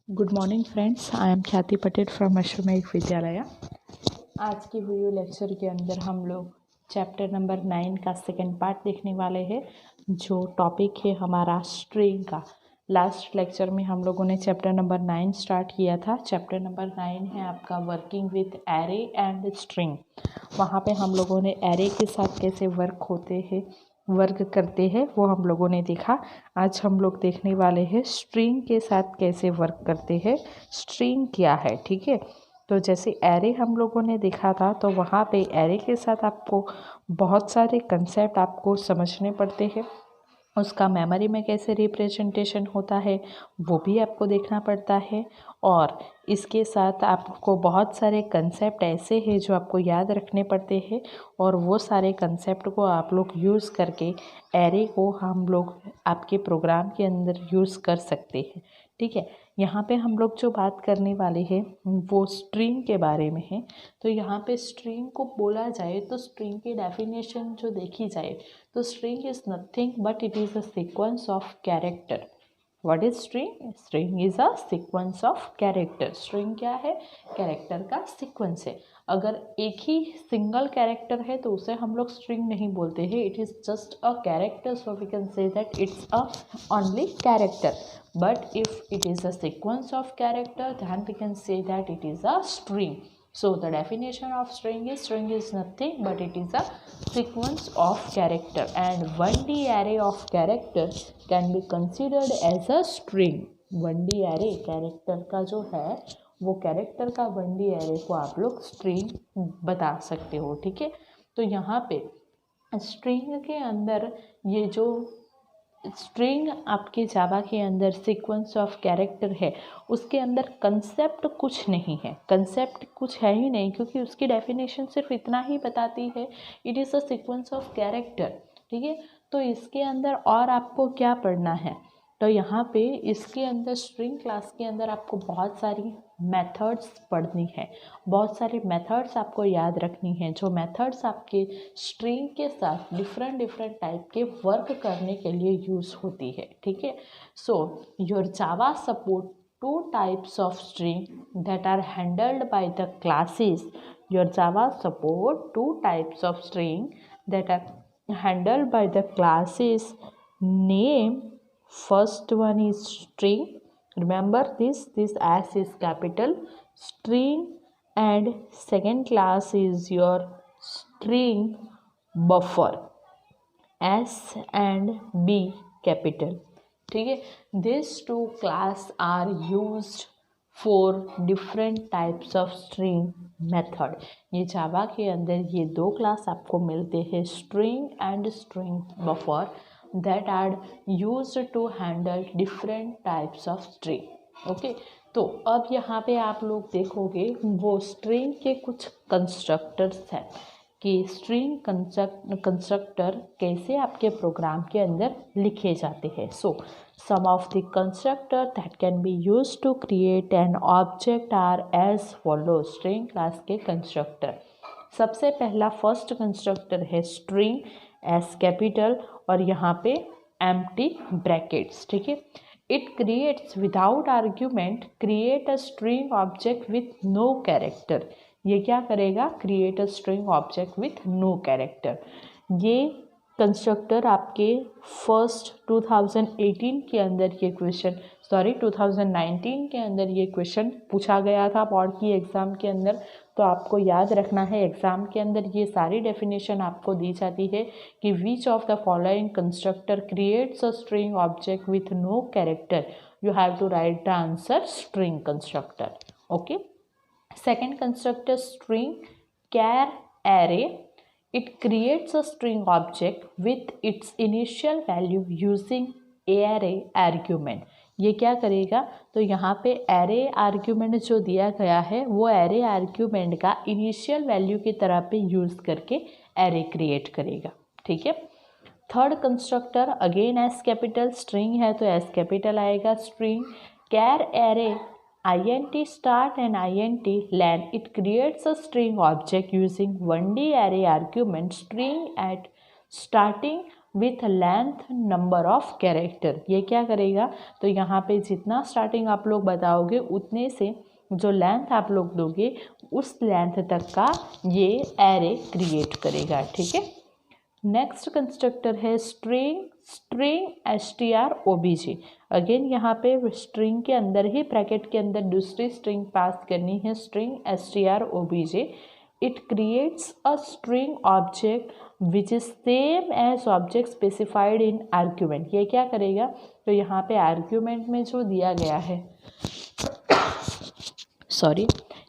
Good morning friends, I am ख्याति Patel from अश्वमेघ विद्यालय। आज की वीडियो लेक्चर के अंदर हम लोग चैप्टर नंबर 9 का सेकंड पार्ट देखने वाले हैं, जो टॉपिक है हमारा स्ट्रिंग का। लास्ट लेक्चर में हम लोगों ने चैप्टर नंबर 9 स्टार्ट किया था। चैप्टर नंबर 9 है आपका working with array and string. वहाँ पे हम लोगों ने एरे के साथ कैसे वर्क करते हैं वो हम लोगों ने देखा। आज हम लोग देखने वाले हैं स्ट्रिंग के साथ कैसे वर्क करते हैं, स्ट्रिंग क्या है। ठीक है, तो जैसे एरे हम लोगों ने देखा था, तो वहाँ पे एरे के साथ आपको बहुत सारे कंसेप्ट आपको समझने पड़ते हैं। उसका मेमोरी में कैसे रिप्रेजेंटेशन होता है वो भी आपको देखना पड़ता है। और इसके साथ आपको बहुत सारे कंसेप्ट ऐसे हैं जो आपको याद रखने पड़ते हैं, और वो सारे कंसेप्ट को आप लोग यूज़ करके एरे को हम लोग आपके प्रोग्राम के अंदर यूज़ कर सकते हैं। ठीक है, यहाँ पे हम लोग जो बात करने वाले हैं वो स्ट्रिंग के बारे में है। तो यहाँ पे स्ट्रिंग को बोला जाए तो स्ट्रिंग की डेफिनेशन जो देखी जाए तो string is nothing but it is a sequence of character. What is string? String is a sequence of character. String क्या है? कैरेक्टर का सीक्वेंस है। अगर एक ही सिंगल कैरेक्टर है तो उसे हम लोग स्ट्रिंग नहीं बोलते हैं, it is just a character, so we can say that it's a only character. But if it is a sequence of character, then we can say that it is a string. So the definition of string is nothing but it is a sequence of character, and 1D array of character can be considered as a string. 1D array character का जो है वो character का 1D array को आप लोग string बता सकते हो। ठीक है, तो यहाँ पे स्ट्रिंग के अंदर ये जो स्ट्रिंग आपके जावा के अंदर सीक्वेंस ऑफ कैरेक्टर है, उसके अंदर कंसेप्ट कुछ नहीं है। कंसेप्ट कुछ है ही नहीं, क्योंकि उसकी डेफिनेशन सिर्फ इतना ही बताती है, it is a sequence of character. ठीक है, तो इसके अंदर और आपको क्या पढ़ना है? तो यहाँ पे इसके अंदर स्ट्रिंग क्लास के अंदर आपको बहुत सारी मेथड्स पढ़नी है, बहुत सारे मेथड्स आपको याद रखनी है, जो मेथड्स आपके स्ट्रिंग के साथ डिफरेंट डिफरेंट टाइप के वर्क करने के लिए यूज़ होती है। ठीक है, so your Java support two types of string that are handled by the classes. Your Java support two types of string that are handled by the classes. Name first one is string. Remember this S is capital string, and second class is your string buffer, S and B capital. ठीक है, these two class are used for different types of string method. ये जावा के अंदर ये दो class आपको मिलते हैं, string and string buffer, that are used to handle different types of string. Okay, तो अब यहाँ पे आप लोग देखोगे वो स्ट्रिंग के कुछ कंस्ट्रक्टर्स हैं कि स्ट्रिंग कंस्ट्रक्टर कैसे आपके प्रोग्राम के अंदर लिखे जाते हैं. So some of the constructor that can be use to create an object are as follow. String class के कंस्ट्रक्टर, सबसे पहला फर्स्ट कंस्ट्रक्टर है स्ट्रिंग एस कैपिटल, और यहाँ पे एम्प्टी ब्रैकेट्स. ठीक है, it creates without argument create a string object with no character. ये क्या करेगा? Create a string object with no character. ये कंस्ट्रक्टर आपके फर्स्ट 2018 के अंदर ये क्वेश्चन 2019 के अंदर ये क्वेश्चन पूछा गया था बोर्ड की एग्ज़ाम के अंदर. तो आपको याद रखना है, एग्ज़ाम के अंदर ये सारी डेफिनेशन आपको दी जाती है कि which of the following constructor creates a string object with no character. You have to write the answer string constructor. Okay, second constructor string char array. It creates a string object with its initial value using array argument. ये क्या करेगा? तो यहाँ पे array argument जो दिया गया है वो array argument का initial value की तरह पे यूज़ करके array create करेगा. ठीक है, third constructor again S capital, string है तो एस कैपिटल आएगा. String char array int start and int len. It creates a string object using 1D array argument string at starting with length number of character. ये क्या करेगा, तो यहाँ पे जितना स्टार्टिंग आप लोग बताओगे उतने से जो लेंथ आप लोग दोगे उस लेंथ तक का ये एरे क्रिएट करेगा। ठीक है, नेक्स्ट कंस्ट्रक्टर है स्ट्रिंग strObj। अगेन यहाँ पे स्ट्रिंग के अंदर ही ब्रैकेट के अंदर दूसरी स्ट्रिंग पास करनी है, string strObj। It creates a string object which is same as object specified in argument. ये क्या करेगा, तो यहाँ पे आर्ग्यूमेंट में जो दिया गया है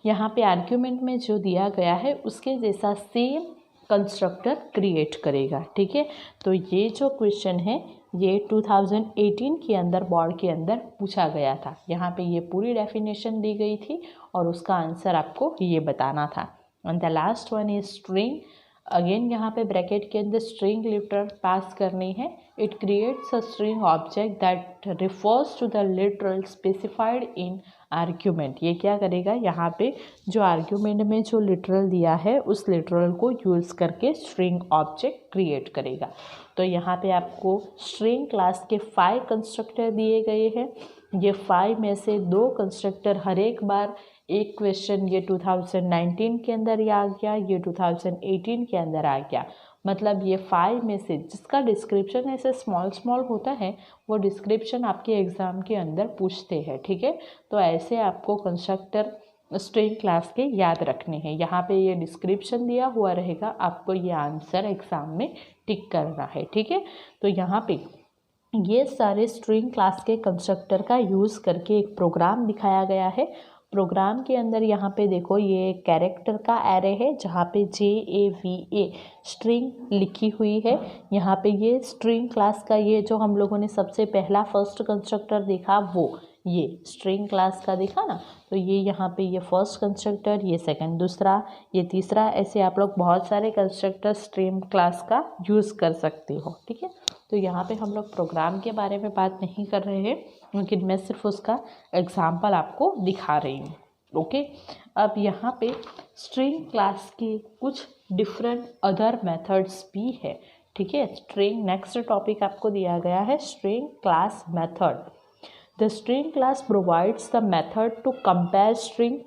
यहाँ पे आर्ग्यूमेंट में जो दिया गया है उसके जैसा सेम कंस्ट्रक्टर क्रिएट करेगा। ठीक है, तो ये जो क्वेश्चन है ये 2018 के अंदर बोर्ड के अंदर पूछा गया था। यहाँ पे ये पूरी डेफिनेशन दी गई थी और उसका आंसर आपको ये बताना था। And the last one is string. Again यहाँ पे ब्रैकेट के अंदर स्ट्रिंग लिटरल पास करनी है। It creates a string object that refers to the literal specified in argument. ये क्या करेगा, यहाँ पे जो आर्ग्यूमेंट में जो लिटरल दिया है उस लिटरल को यूज़ करके स्ट्रिंग ऑब्जेक्ट क्रिएट करेगा। तो यहाँ पे आपको स्ट्रिंग क्लास के 5 कंस्ट्रक्टर दिए गए हैं। ये 5 में से 2 कंस्ट्रक्टर हर एक बार एक क्वेश्चन ये 2019 के अंदर ही आ गया, ये 2018 के अंदर आ गया। मतलब ये 5 में से जिसका डिस्क्रिप्शन ऐसे स्मॉल होता है वो डिस्क्रिप्शन आपके एग्ज़ाम के अंदर पूछते हैं। ठीक है, तो ऐसे आपको कंस्ट्रक्टर स्ट्रिंग क्लास के याद रखने हैं। यहाँ पे ये डिस्क्रिप्शन दिया हुआ रहेगा, आपको ये आंसर एग्ज़ाम में टिक करना है। ठीक है, तो यहाँ पे ये सारे स्ट्रिंग क्लास के कंस्ट्रक्टर का यूज़ करके एक प्रोग्राम दिखाया गया है। प्रोग्राम के अंदर यहाँ पे देखो ये कैरेक्टर का एरे है जहाँ पे JAVA स्ट्रिंग लिखी हुई है। यहाँ पे ये स्ट्रिंग क्लास का ये जो हम लोगों ने सबसे पहला फर्स्ट कंस्ट्रक्टर देखा वो ये स्ट्रिंग क्लास का देखा ना, तो ये यहाँ पे ये फर्स्ट कंस्ट्रक्टर, ये सेकंड दूसरा, ये तीसरा, ऐसे आप लोग बहुत सारे कंस्ट्रक्टर स्ट्रिंग क्लास का यूज़ कर सकते हो। ठीक है, तो यहाँ पे हम लोग प्रोग्राम के बारे में बात नहीं कर रहे हैं लेकिन मैं सिर्फ उसका एग्जाम्पल आपको दिखा रही हूँ। ओके, अब यहाँ पे स्ट्रिंग क्लास की कुछ डिफरेंट अदर मेथड्स भी है। ठीक है, स्ट्रिंग नेक्स्ट टॉपिक आपको दिया गया है string class method. The string class provides the method to compare string.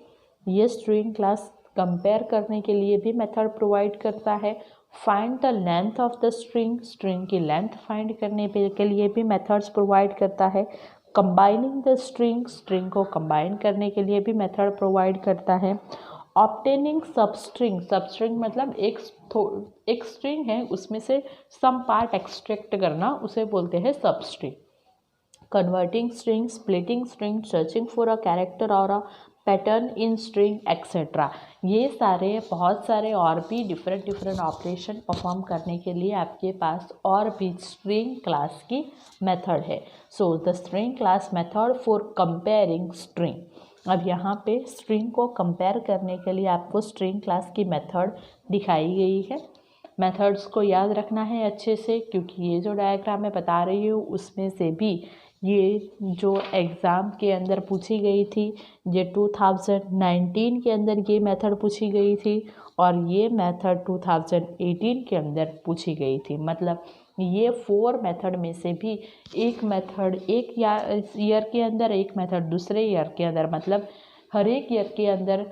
ये स्ट्रिंग क्लास कंपेयर करने के लिए भी मेथड प्रोवाइड करता है। Find the length of the string, string की लेंथ फाइंड करने के लिए भी मेथड्स प्रोवाइड करता है। कंबाइनिंग द स्ट्रिंग, स्ट्रिंग को कंबाइन करने के लिए भी मेथड प्रोवाइड करता है। ऑब्टेनिंग सबस्ट्रिंग, सबस्ट्रिंग मतलब एक स्ट्रिंग है उसमें से सम पार्ट एक्सट्रैक्ट करना, उसे बोलते हैं substring. Converting string, splitting string, searching for a character और a pattern in string etcetera. ये सारे बहुत सारे और भी डिफरेंट ऑपरेशन परफॉर्म करने के लिए आपके पास और भी स्ट्रिंग क्लास की मेथड है। So the string class method for comparing string. अब यहाँ पे स्ट्रिंग को कंपेयर करने के लिए आपको स्ट्रिंग क्लास की मेथड दिखाई गई है। मेथड्स को याद रखना है अच्छे से, क्योंकि ये जो डायग्राम मैं बता रही हूँ उसमें से भी ये जो एग्ज़ाम के अंदर पूछी गई थी, ये 2019 के अंदर ये मेथड पूछी गई थी और ये मेथड 2018 के अंदर पूछी गई थी। मतलब ये 4 मेथड में से भी एक मेथड एक ईयर के अंदर, एक मेथड दूसरे ईयर के अंदर, मतलब हर एक ईयर के अंदर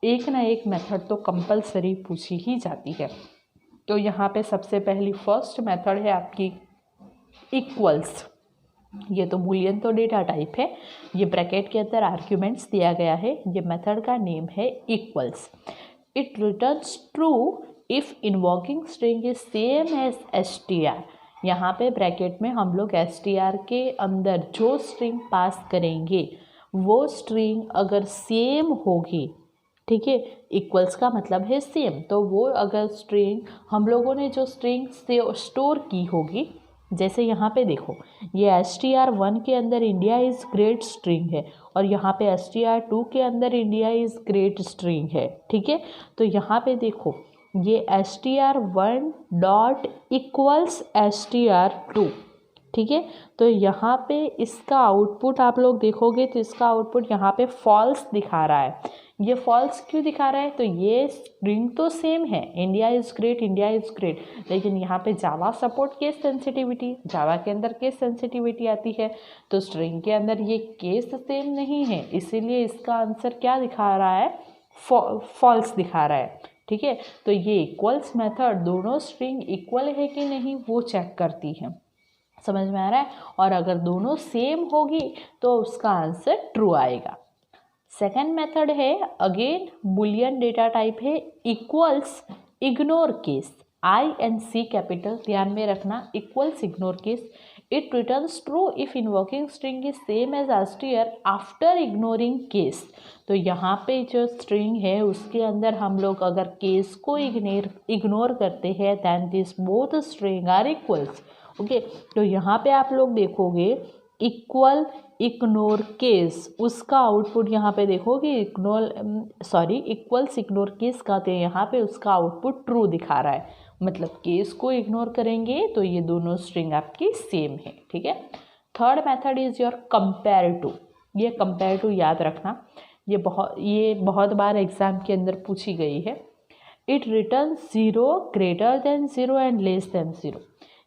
एक ना एक मेथड तो कंपलसरी पूछी ही जाती है। तो यहाँ पे सबसे पहली फर्स्ट मेथड है आपकी इक्वल्स। ये तो बूलियन तो डेटा टाइप है, ये ब्रैकेट के अंदर आर्ग्यूमेंट्स दिया गया है। ये मेथड का नेम है equals. It returns true if invoking string is same as str। यहाँ पे ब्रैकेट में हम लोग str के अंदर जो स्ट्रिंग पास करेंगे वो स्ट्रिंग अगर सेम होगी, ठीक है, इक्वल्स का मतलब है सेम, तो वो अगर स्ट्रिंग हम लोगों ने जो स्ट्रिंग से स्टोर की होगी, जैसे यहाँ पे देखो ये str1 के अंदर इंडिया इज़ ग्रेट स्ट्रिंग है और यहाँ पे str2 के अंदर इंडिया इज़ ग्रेट स्ट्रिंग है। ठीक है, तो यहाँ पे देखो ये str1 डॉट इक्वल्स str2। ठीक है। तो यहाँ पे इसका आउटपुट आप लोग देखोगे तो इसका आउटपुट यहाँ पे फॉल्स दिखा रहा है। ये फॉल्स क्यों दिखा रहा है? तो ये स्ट्रिंग तो सेम है, India is great, India is great, लेकिन यहाँ पे जावा सपोर्ट केस सेंसिटिविटी, जावा के अंदर केस सेंसिटिविटी आती है, तो स्ट्रिंग के अंदर ये केस सेम नहीं है, इसीलिए इसका आंसर क्या दिखा रहा है? फॉल्स दिखा रहा है। ठीक है, तो ये इक्वल्स मेथड दोनों स्ट्रिंग इक्वल है कि नहीं वो चेक करती है। समझ में आ रहा है? और अगर दोनों सेम होगी तो उसका आंसर ट्रू आएगा। सेकेंड मेथड है, अगेन बुलियन डेटा टाइप है, equals ignore case, INC capital ध्यान में रखना, equals ignore case, it returns true if invoking string is same as str after ignoring case. तो यहाँ पे जो स्ट्रिंग है उसके अंदर हम लोग अगर केस को इग्नोर करते हैं then this both string are equals. Okay, तो यहाँ पे आप लोग देखोगे इक्वल इग्नोर केस, उसका आउटपुट यहाँ पे देखोगे इक्वल्स इग्नोर केस का, तो यहाँ पे उसका आउटपुट ट्रू दिखा रहा है, मतलब केस को इग्नोर करेंगे तो ये दोनों स्ट्रिंग आपकी सेम है। ठीक है। Third method is your compare to. ये कंपेयर टू याद रखना, ये बहुत बार एग्जाम के अंदर पूछी गई है। It return 0 greater than 0 and less than 0।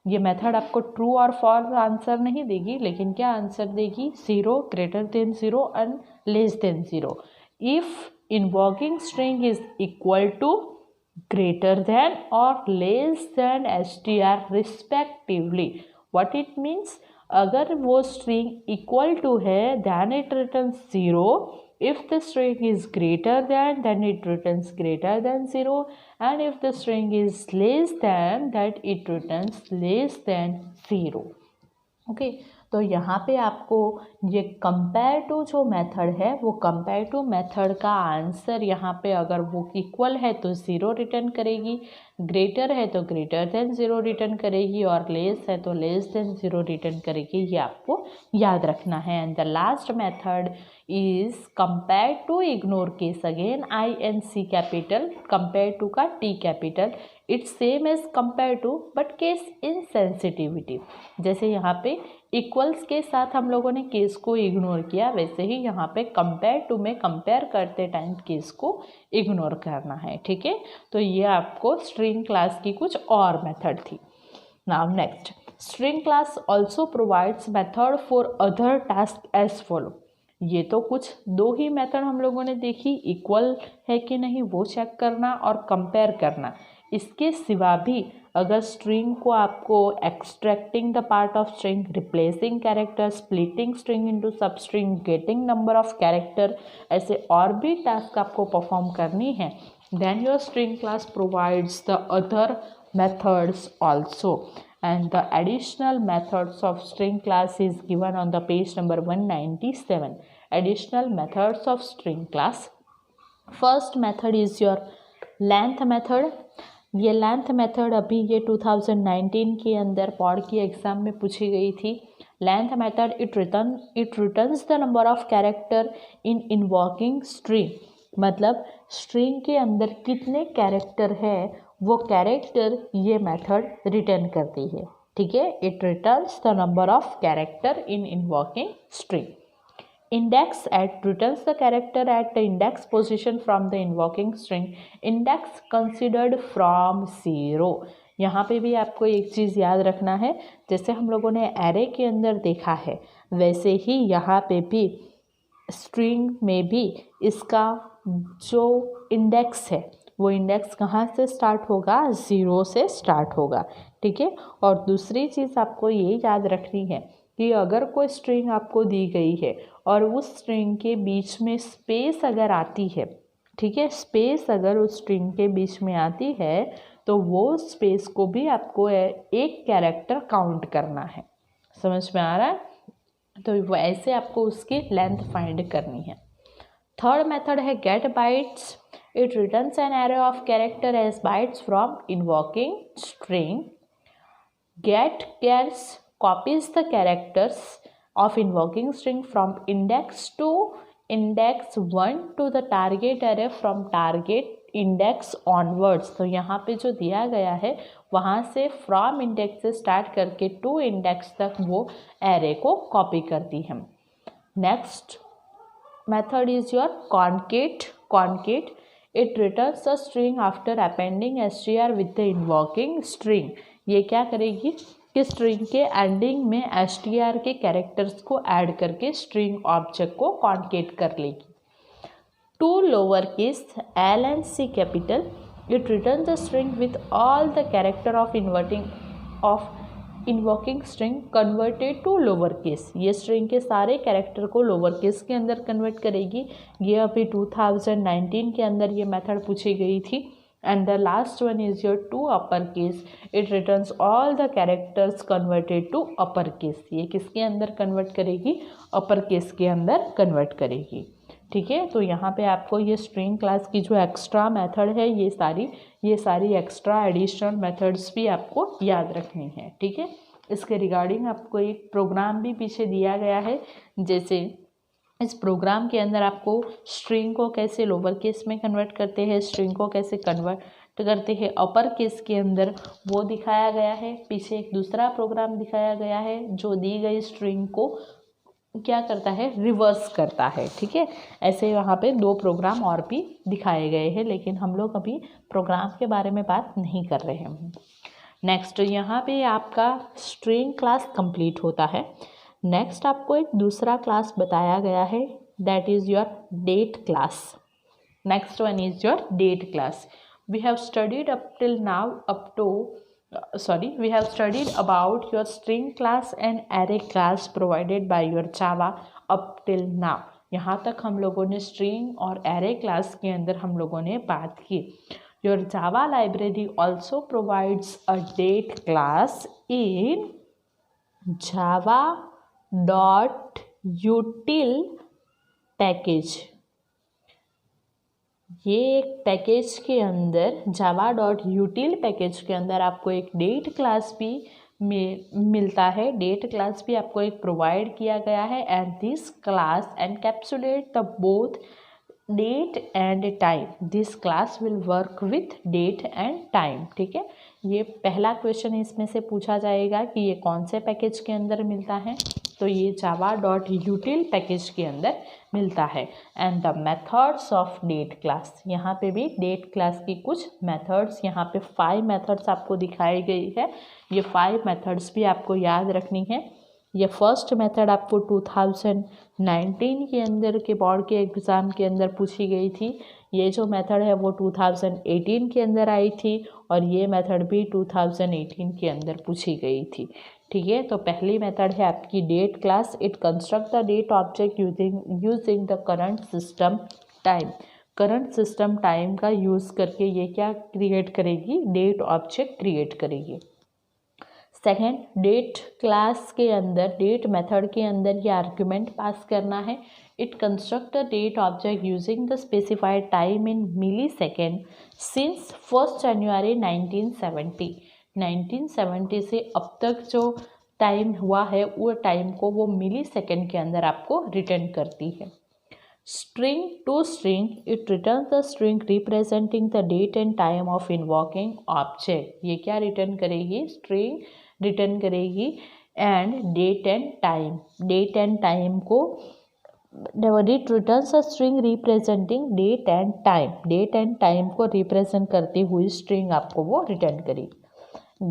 ये मेथड आपको ट्रू और फॉल्स आंसर नहीं देगी, लेकिन क्या आंसर देगी? 0 greater than 0 and less than 0 if invoking string is equal to, greater than और less than str respectively. What it means? अगर वो स्ट्रिंग इक्वल टू है then it return 0, if the string is greater than then it returns greater than 0, and if the string is less than that it returns less than 0। Okay, तो यहाँ पे आपको ये compare to जो method है वो compare to method का answer यहाँ पे अगर वो इक्वल है तो 0 रिटर्न करेगी, ग्रेटर है तो ग्रेटर देन 0 रिटर्न करेगी, और लेस है तो लेस देन 0 रिटर्न करेगी। ये आपको याद रखना है। And the last method is compare to ignore case, again INC capital, compare to का T capital, it's same as compare to but case in sensitivity. जैसे यहाँ पे इक्वल्स के साथ हम लोगों ने केस को इग्नोर किया, वैसे ही यहाँ पे कंपेयर टू में कंपेयर करते टाइम केस को इग्नोर करना है। ठीक है, तो ये आपको स्ट्रिंग क्लास की कुछ और मेथड थी। Now next, string class also provides method for other task as follow. ये तो कुछ दो ही मेथड हम लोगों ने देखी, इक्वल है कि नहीं वो चेक करना और कंपेयर करना। इसके सिवा भी अगर स्ट्रिंग को आपको extracting the part of string, replacing character, splitting string into sub string, getting number of character, ऐसे और भी टास्क आपको परफॉर्म करनी है, then your string class provides the other methods also, and the additional methods of string class is given on the page number 197. Additional methods of string class. First method is your length method. ये length method अभी ये 2019 के अंदर pod की exam में पूछी गई थी। Length method it returns the number of character in invoking string, मतलब स्ट्रिंग के अंदर कितने कैरेक्टर है वो कैरेक्टर ये मेथड रिटर्न करती है। ठीक है, it returns the number of character in invoking string. Index returns the character at the index position from the invoking string. Index considered from 0. यहाँ पे भी आपको एक चीज़ याद रखना है, जैसे हम लोगों ने एरे के अंदर देखा है वैसे ही यहाँ पे भी स्ट्रिंग में भी इसका जो इंडेक्स है वो इंडेक्स कहाँ से स्टार्ट होगा? 0 से स्टार्ट होगा। ठीक है, और दूसरी चीज़ आपको ये याद रखनी है कि अगर कोई स्ट्रिंग आपको दी गई है और उस स्ट्रिंग के बीच में स्पेस अगर आती है, ठीक है, स्पेस अगर उस स्ट्रिंग के बीच में आती है तो वो स्पेस को भी आपको एक कैरेक्टर काउंट करना है। समझ में आ रहा है? तो वैसे आपको उसकी लेंथ फाइंड करनी है। थर्ड मेथड है get bytes. It returns an array of character as bytes from invoking string. Get chars copies the characters of invoking string from index 1 to the target array from target index onwards, तो यहाँ पे जो दिया गया है वहाँ से from index से स्टार्ट करके टू इंडेक्स तक वो एरे को कॉपी करती है। Next method is your concat. It returns a string after appending str with the invoking string. ये क्या करेगी कि स्ट्रिंग के एंडिंग में str के कैरेक्टर्स को ऐड करके स्ट्रिंग ऑब्जेक्ट को कॉन्केट कर लेगी। To lower case L and C capital, it returns the string with all the character of invoking string converted to lower case। ये स्ट्रिंग के सारे कैरेक्टर को लोअर केस के अंदर कन्वर्ट करेगी। ये अभी 2019 के अंदर ये मेथड पूछी गई थी। And the last one is your to upper case. It returns all the characters converted to upper case. ये किसके अंदर कन्वर्ट करेगी? अपर केस के अंदर कन्वर्ट करेगी। ठीक है, तो यहाँ पे आपको ये स्ट्रिंग क्लास की जो एक्स्ट्रा मेथड है ये सारी एक्स्ट्रा एडिशनल मेथड्स भी आपको याद रखनी है। ठीक है, इसके रिगार्डिंग आपको एक प्रोग्राम भी पीछे दिया गया है। जैसे इस प्रोग्राम के अंदर आपको स्ट्रिंग को कैसे लोअर केस में कन्वर्ट करते हैं, स्ट्रिंग को कैसे कन्वर्ट करते हैं अपर केस के अंदर, वो दिखाया गया है। पीछे एक दूसरा प्रोग्राम दिखाया गया है जो दी गई स्ट्रिंग को क्या करता है? रिवर्स करता है। ठीक है, ऐसे वहाँ पे दो प्रोग्राम और भी दिखाए गए हैं, लेकिन हम लोग अभी प्रोग्राम के बारे में बात नहीं कर रहे हैं। नेक्स्ट यहाँ पे आपका स्ट्रिंग क्लास कंप्लीट होता है। नेक्स्ट आपको एक दूसरा क्लास बताया गया है, that is your date class. Next one is your date class. We have studied about your string class and array class provided by your Java up till now। यहाँ तक हम लोगों ने string और array class के अंदर हम लोगों ने बात की। Your Java library also provides a date class in java.util package। ये एक पैकेज के अंदर java.util पैकेज के अंदर आपको एक डेट क्लास भी मिलता है। डेट क्लास भी आपको एक प्रोवाइड किया गया है। And this class encapsulate the both date and time. This class will work with date and time. ठीक है, ये पहला क्वेश्चन इसमें से पूछा जाएगा कि ये कौन से पैकेज के अंदर मिलता है, तो ये java.util पैकेज के अंदर मिलता है। And the methods of date class, यहाँ पे भी डेट क्लास की कुछ मेथड्स, यहाँ पे 5 मेथड्स आपको दिखाई गई है। ये 5 मेथड्स भी आपको याद रखनी है। ये फर्स्ट मेथड आपको 2019 के अंदर के बोर्ड के एग्ज़ाम के अंदर पूछी गई थी। ये जो मेथड है वो 2018 के अंदर आई थी और ये मेथड भी 2018 के अंदर पूछी गई थी। ठीक है, तो पहली मेथड है आपकी date class. It construct the date object using the current system time. Current system time का यूज़ करके ये क्या क्रिएट करेगी? डेट ऑब्जेक्ट क्रिएट करेगी। सेकेंड, डेट क्लास के अंदर, डेट मेथड के अंदर ये आर्ग्यूमेंट पास करना है। It construct the date object using the specified time in milli second since 1 January 1970। 1970 से अब तक जो टाइम हुआ है वो टाइम को वो मिली सेकेंड के अंदर आपको रिटर्न करती है। String to string, it return the string representing the date and time of invoking object. ये क्या रिटर्न करेगी? स्ट्रिंग रिटर्न करेगी and date and time. Date and time को it returns a string representing date and time. Date and time को represent करती हुई string आपको वो रिटर्न करेगी।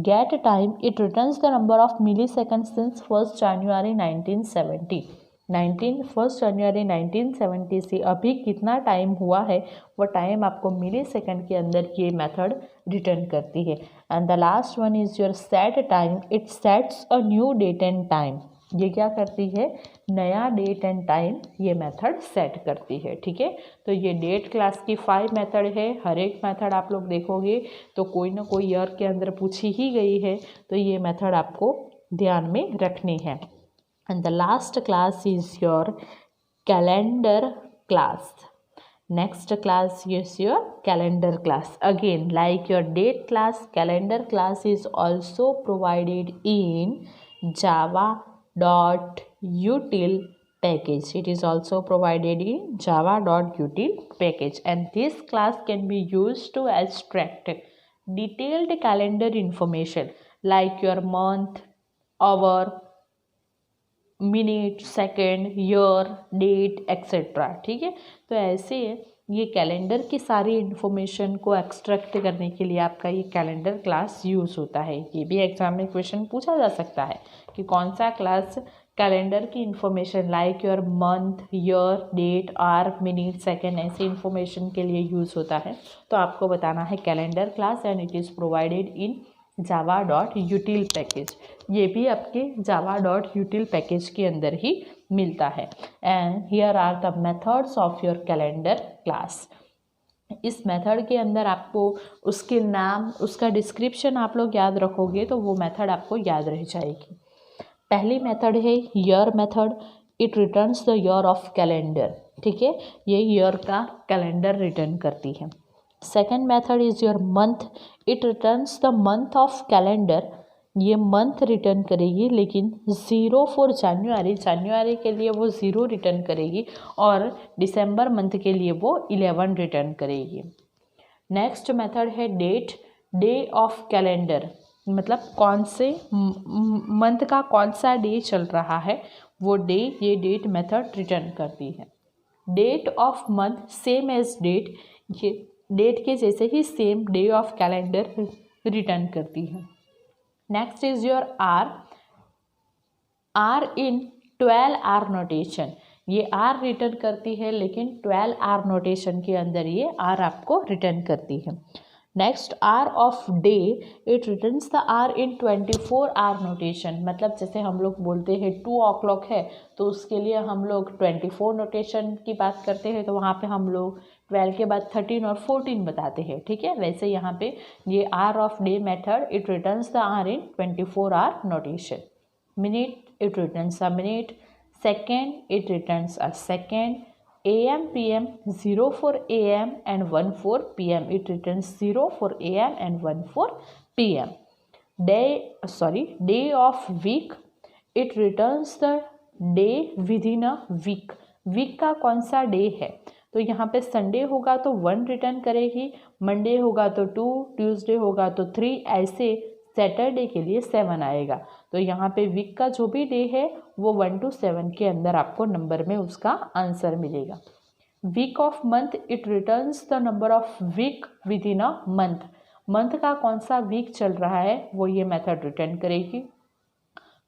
Get time, it returns the number of milli second since 1 January 1970। 1 January 1970 से अभी कितना टाइम हुआ है वो टाइम आपको मिली सेकेंड के अंदर ये मेथड रिटर्न करती है। And the last one is your set time. It sets a new date and time. ये क्या करती है? नया डेट एंड टाइम ये मेथड सेट करती है। ठीक है, तो ये डेट क्लास की 5 मेथड है। हर एक मेथड आप लोग देखोगे तो कोई ना कोई ईयर के अंदर पूछी ही गई है, तो ये मेथड आपको ध्यान में रखनी है। And the last class is your calendar class. Next class is your calendar class. Again, like your date class, calendar class is also provided in java.util package. It is also provided in java.util package, and this class can be used to extract detailed calendar information like your month, hour, minute, second, year, date etcetera. ठीक है, तो ऐसे ये calendar की सारी information को extract करने के लिए आपका ये कैलेंडर क्लास यूज़ होता है। ये भी एग्जाम में क्वेश्चन पूछा जा सकता है कि कौन सा क्लास कैलेंडर की information like your month, year, date, hour, minute, second ऐसे इन्फॉर्मेशन के लिए यूज़ होता है। तो आपको बताना है calendar class and it is provided in java.util package. ये भी आपके java.util पैकेज के अंदर ही मिलता है। And here are the methods of your calendar class. इस मेथड के अंदर आपको उसके नाम, उसका डिस्क्रिप्शन आप लोग याद रखोगे तो वो मेथड आपको याद रह जाएगी। पहली मेथड है year method. It returns the year of calendar. ठीक है, ये ईयर का कैलेंडर रिटर्न करती है। Second method is your month. It returns the month of calendar. ये मंथ रिटर्न करेगी, लेकिन 0 फॉर जनवरी, जनवरी के लिए वो 0 रिटर्न करेगी और दिसंबर मंथ के लिए वो 11 रिटर्न करेगी। नेक्स्ट मेथड है डेट। डे ऑफ कैलेंडर, मतलब कौन से मंथ का कौन सा डे चल रहा है वो डे, ये डेट मेथड रिटर्न करती है। Date of month same as date, ये डेट के जैसे ही same day of calendar return करती है। Next is your R. R in 12 R notation. ये आर रिटर्न करती है, लेकिन 12 आर नोटेशन के अंदर ये आर आपको रिटर्न करती है। Next hour of day. It returns the hour in 24 hour notation. मतलब जैसे हम लोग बोलते हैं 2 o'clock है तो उसके लिए हम लोग 24 नोटेशन की बात करते हैं, तो वहाँ पे हम लोग 12 के बाद 13 और 14 बताते हैं। ठीक है, वैसे यहाँ पे ये hour of day method it returns the hour in 24 hour notation. Minute, it returns a minute. Second, it returns a second. AM PM 0 for AM and 1 for PM. It returns 0 for AM and 1 for PM. Day of week. It returns the day within a week. Week का कौन सा day है, तो यहाँ पे Sunday होगा तो 1 return करेगी, मंडे होगा तो 2, ट्यूसडे होगा तो 3, ऐसे सैटरडे के लिए 7 आएगा। तो यहाँ पे वीक का जो भी डे है वो 1 to 7 के अंदर आपको नंबर में उसका आंसर मिलेगा। Week of month. It returns the number of week within a month. Month का कौन सा वीक चल रहा है वो ये मेथड रिटर्न करेगी।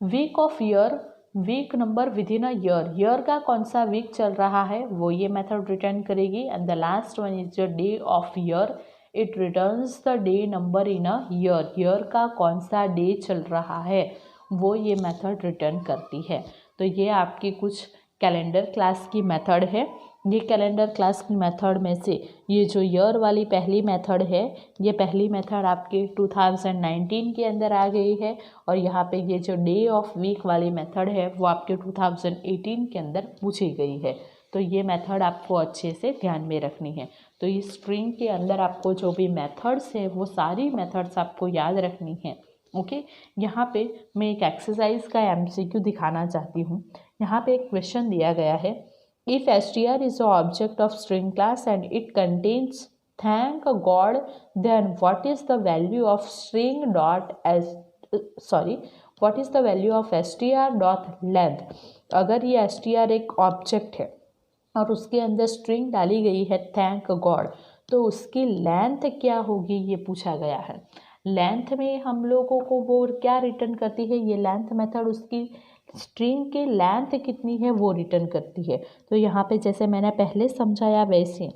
Week of year. Week number within a year. Year का कौन सा वीक चल रहा है वो ये मेथड रिटर्न करेगी। And the last one is your day of year. It returns the day number in a year. Year का कौन सा डे चल रहा है वो ये मेथड रिटर्न करती है। तो ये आपकी कुछ कैलेंडर क्लास की मेथड है। ये कैलेंडर क्लास की मेथड में से ये जो ईयर वाली पहली मेथड है, ये पहली मेथड आपके 2019 के अंदर आ गई है, और यहाँ पे ये जो डे ऑफ वीक वाली मेथड है वो आपके 2018 के अंदर पूछी गई है। तो ये मेथड आपको अच्छे से ध्यान में रखनी है। तो इस स्ट्रिंग के अंदर आपको जो भी मेथड्स है वो सारी मेथड्स आपको याद रखनी है। ओके, यहाँ पे मैं एक एक्सरसाइज का MCQ दिखाना चाहती हूँ। यहाँ पे एक क्वेश्चन दिया गया है, if str is the object of string class and it contains thank God, then what is the value of what is the value of str dot length। अगर ये str एक ऑब्जेक्ट है और उसके अंदर स्ट्रिंग डाली गई है थैंक गॉड, तो उसकी लेंथ क्या होगी ये पूछा गया है। लेंथ में हम लोगों को वो क्या रिटर्न करती है, ये लेंथ मेथड उसकी स्ट्रिंग की लेंथ कितनी है वो रिटर्न करती है। तो यहाँ पे जैसे मैंने पहले समझाया वैसे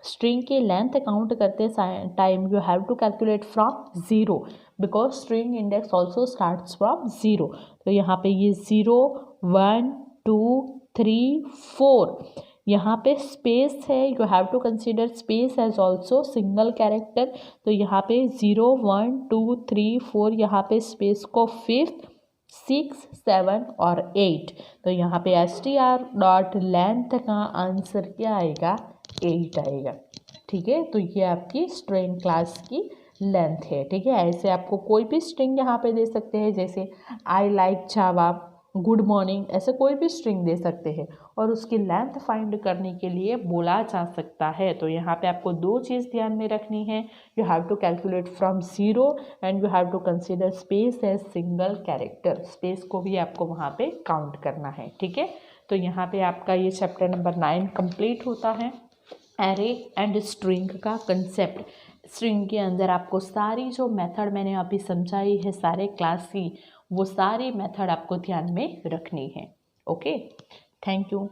स्ट्रिंग की लेंथ काउंट करते time you have to calculate from 0, because string index also starts from 0। तो यहाँ पे ये 0, 1, 2, 3, 4, यहाँ पे स्पेस है, you have to consider space as also single character. तो यहाँ पे 0, 1, 2, 3, 4 यहाँ पे स्पेस को 5th, 6, 7 और 8। तो यहाँ पे str डॉट लेंथ का आंसर क्या आएगा, 8 आएगा। ठीक है, तो ये आपकी स्ट्रिंग क्लास की लेंथ है। ठीक है, ऐसे आपको कोई भी स्ट्रिंग यहाँ पे दे सकते हैं, जैसे I like Java, good morning, ऐसे कोई भी स्ट्रिंग दे सकते हैं और उसकी लेंथ फाइंड करने के लिए बोला जा सकता है। तो यहाँ पे आपको दो चीज़ ध्यान में रखनी है, you have to calculate from zero and you have to consider space as single character. Space को भी आपको वहाँ पे काउंट करना है, ठीक है। तो यहाँ पे आपका ये चैप्टर नंबर 9 कंप्लीट होता है। एरे एंड स्ट्रिंग का कंसेप्ट, स्ट्रिंग के अंदर आपको सारी जो मेथड मैंने अभी समझाई है सारे क्लास की, वो सारी मेथड आपको ध्यान में रखनी है। Okay, thank you.